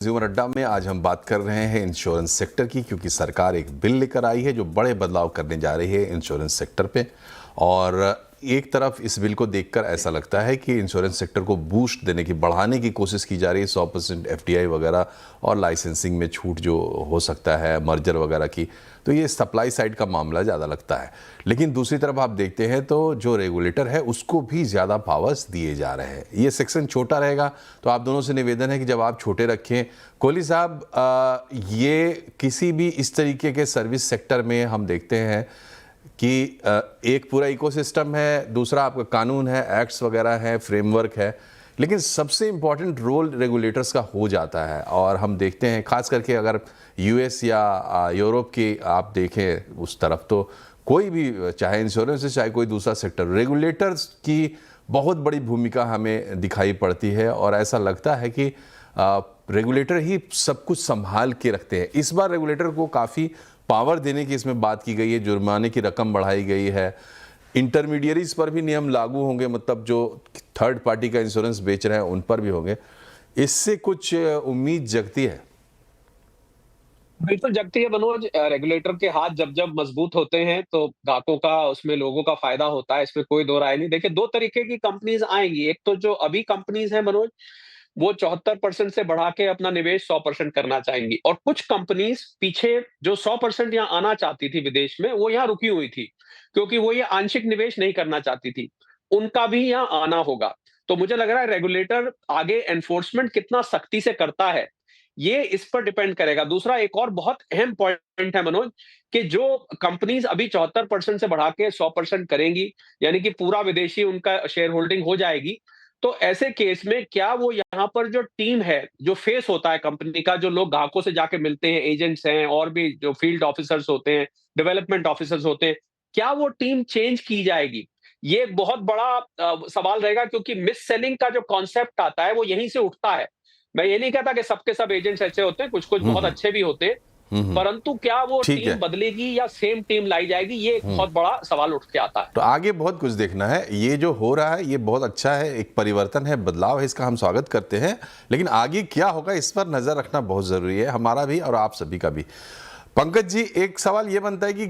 Consumer अड्डा में आज हम बात कर रहे हैं इंश्योरेंस सेक्टर की, क्योंकि सरकार एक बिल लेकर आई है जो बड़े बदलाव करने जा रही है इंश्योरेंस सेक्टर पे। और एक तरफ इस बिल को देखकर ऐसा लगता है कि इंश्योरेंस सेक्टर को बूस्ट देने की, बढ़ाने की कोशिश की जा रही है। 100% एफडीआई वगैरह और लाइसेंसिंग में छूट जो हो सकता है, मर्जर वगैरह की, तो ये सप्लाई साइड का मामला ज़्यादा लगता है। लेकिन दूसरी तरफ आप देखते हैं तो जो रेगुलेटर है उसको भी ज़्यादा पावर्स दिए जा रहे हैं। ये सेक्शन छोटा रहेगा, तो आप दोनों से निवेदन है कि जब आप छोटे रखें। कोहली साहब, ये किसी भी इस तरीके के सर्विस सेक्टर में हम देखते हैं कि एक पूरा इकोसिस्टम है, दूसरा आपका कानून है, एक्ट्स वगैरह है, फ्रेमवर्क है, लेकिन सबसे इम्पॉर्टेंट रोल रेगुलेटर्स का हो जाता है। और हम देखते हैं खास करके अगर यूएस या यूरोप की आप देखें उस तरफ, तो कोई भी, चाहे इंश्योरेंस है चाहे कोई दूसरा सेक्टर, रेगुलेटर्स की बहुत बड़ी भूमिका हमें दिखाई पड़ती है। और ऐसा लगता है कि रेगुलेटर ही सब कुछ संभाल के रखते हैं। इस बार रेगुलेटर को काफ़ी पावर देने की इसमें बात की गई है, जुर्माने की रकम बढ़ाई गई है, इंटरमीडियरीज पर भी नियम लागू होंगे, मतलब जो थर्ड पार्टी का इंश्योरेंस बेच रहे हैं उन पर भी होंगे। इससे कुछ उम्मीद जगती है? बिल्कुल जगती है मनोज। रेगुलेटर के हाथ जब जब मजबूत होते हैं तो ग्राहकों का, उसमें लोगों का फायदा होता है, इसमें कोई दो राय नहीं। देखिए, दो तरीके की कंपनीज आएंगी। एक तो जो अभी कंपनीज है मनोज, वो 74% से बढ़ा के अपना निवेश 100% करना चाहेंगी, और कुछ कंपनीज पीछे जो 100% यहाँ आना चाहती थी विदेश में, वो यहाँ रुकी हुई थी क्योंकि वो ये आंशिक निवेश नहीं करना चाहती थी। उनका भी यहाँ आना होगा। तो मुझे लग रहा है रेगुलेटर आगे एनफोर्समेंट कितना सख्ती से करता है, ये इस पर डिपेंड करेगा। दूसरा एक और बहुत अहम पॉइंट है मनोज, कि जो कंपनीज अभी 74% से बढ़ा के 100% करेंगी, यानी कि पूरा विदेशी उनका शेयर होल्डिंग हो जाएगी, तो ऐसे केस में क्या वो यहाँ पर जो टीम है, जो फेस होता है कंपनी का, जो लोग ग्राहकों से जाके मिलते हैं, एजेंट्स हैं और भी जो फील्ड ऑफिसर्स होते हैं, डेवलपमेंट ऑफिसर्स होते हैं, क्या वो टीम चेंज की जाएगी? ये एक बहुत बड़ा सवाल रहेगा, क्योंकि मिस सेलिंग का जो कॉन्सेप्ट आता है वो यहीं से उठता है। मैं ये नहीं कहता कि सबके सब एजेंट्स ऐसे होते हैं, कुछ-कुछ बहुत हम्म। अच्छे भी होते हैं, हम्म। परंतु क्या वो ठीक टीम है। बदलेगी या सेम टीम लाई जाएगी, ये एक हम्म। बहुत बड़ा सवाल उठ के आता है। तो आगे बहुत कुछ देखना है। ये जो हो रहा है ये बहुत अच्छा है, एक परिवर्तन है, बदलाव है, इसका हम स्वागत करते हैं। लेकिन आगे क्या होगा इस पर नजर रखना बहुत जरूरी है, हमारा भी और आप सभी का भी। पंकज जी, एक सवाल ये बनता है कि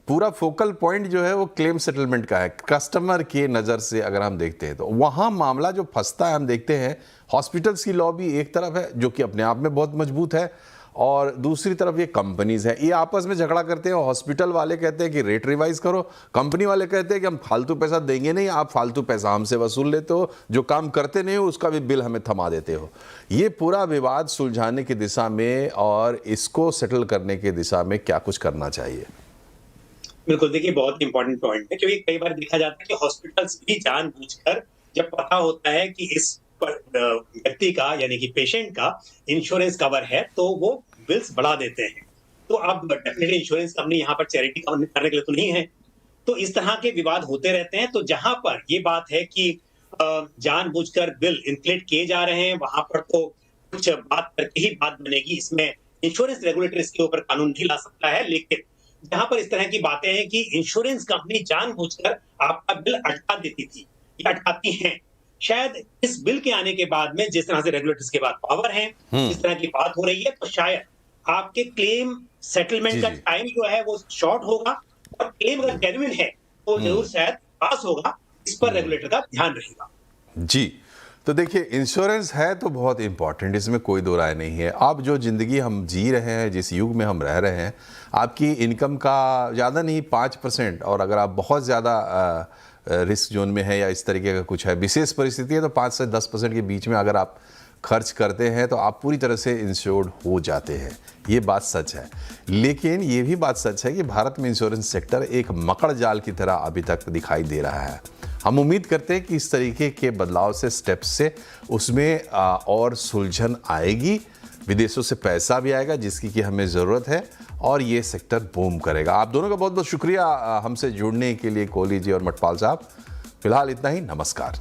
पूरा फोकल पॉइंट जो है वो क्लेम सेटलमेंट का है। कस्टमर के नज़र से अगर हम देखते हैं तो वहाँ मामला जो फंसता है, हम देखते हैं हॉस्पिटल्स की लॉबी एक तरफ है जो कि अपने आप में बहुत मजबूत है, और दूसरी तरफ ये कंपनीज हैं, ये आपस में झगड़ा करते हैं। हॉस्पिटल वाले कहते हैं कि रेट रिवाइज करो, कंपनी वाले कहते हैं कि हम फालतू पैसा देंगे नहीं, आप फालतू पैसा हमसे वसूल लेते हो, जो काम करते नहीं हो उसका भी बिल हमें थमा देते हो। ये पूरा विवाद सुलझाने की दिशा में और इसको सेटल करने की दिशा में क्या कुछ करना चाहिए? बिल्कुल, देखिए बहुत इंपॉर्टेंट पॉइंट है, क्योंकि कई बार देखा जाता है कि हॉस्पिटल्स भी जानबूझकर, जब पता होता है कि इस पर व्यक्ति का, यानी कि पेशेंट का इंश्योरेंस कवर है, तो वो बिल्स बढ़ा देते हैं। तो अब डेफिनेटली इंश्योरेंस कंपनी यहाँ पर चैरिटी काम करने के लिए तो नहीं है। तो इस तरह के विवाद होते रहते हैं। तो जहां पर ये बात है कि जानबूझकर बिल इन्फ्लेट किए जा रहे हैं, वहां पर तो कुछ बात करके ही बात बनेगी। इसमें इंश्योरेंस रेगुलेटर इसके ऊपर कानून भी ला सकता है, लेकिन जहां पर इस तरह की बातें हैं कि इंश्योरेंस कंपनी जानबूझकर आपका बिल अटका देती थी या अटकाती हैं, शायद इस बिल के आने के बाद में, जिस तरह से रेगुलेटर्स के बाद पावर है, इस तरह की बात हो रही है, तो शायद आपके क्लेम सेटलमेंट जी का जी। टाइम जो है वो शॉर्ट होगा, और क्लेम अगर जेन्युइन है तो जरूर शायद पास होगा। इस पर रेगुलेटर का ध्यान रहेगा। जी, तो देखिए, इंश्योरेंस है तो बहुत इंपॉर्टेंट, इसमें कोई दो राय नहीं है। अब जो ज़िंदगी हम जी रहे हैं, जिस युग में हम रह रहे हैं, आपकी इनकम का ज़्यादा नहीं 5%, और अगर आप बहुत ज़्यादा रिस्क जोन में है या इस तरीके का कुछ है, विशेष परिस्थिति है, तो 5 से 10% के बीच में अगर आप खर्च करते हैं तो आप पूरी तरह से इंश्योर्ड हो जाते हैं। ये बात सच है। लेकिन ये भी बात सच है कि भारत में इंश्योरेंस सेक्टर एक मकड़ जाल की तरह अभी तक दिखाई दे रहा है। हम उम्मीद करते हैं कि इस तरीके के बदलाव से, स्टेप्स से, उसमें और सुलझन आएगी, विदेशों से पैसा भी आएगा जिसकी कि हमें ज़रूरत है, और ये सेक्टर बूम करेगा। आप दोनों का बहुत बहुत शुक्रिया हमसे जुड़ने के लिए, कोहली जी और मटपाल साहब। फिलहाल इतना ही, नमस्कार।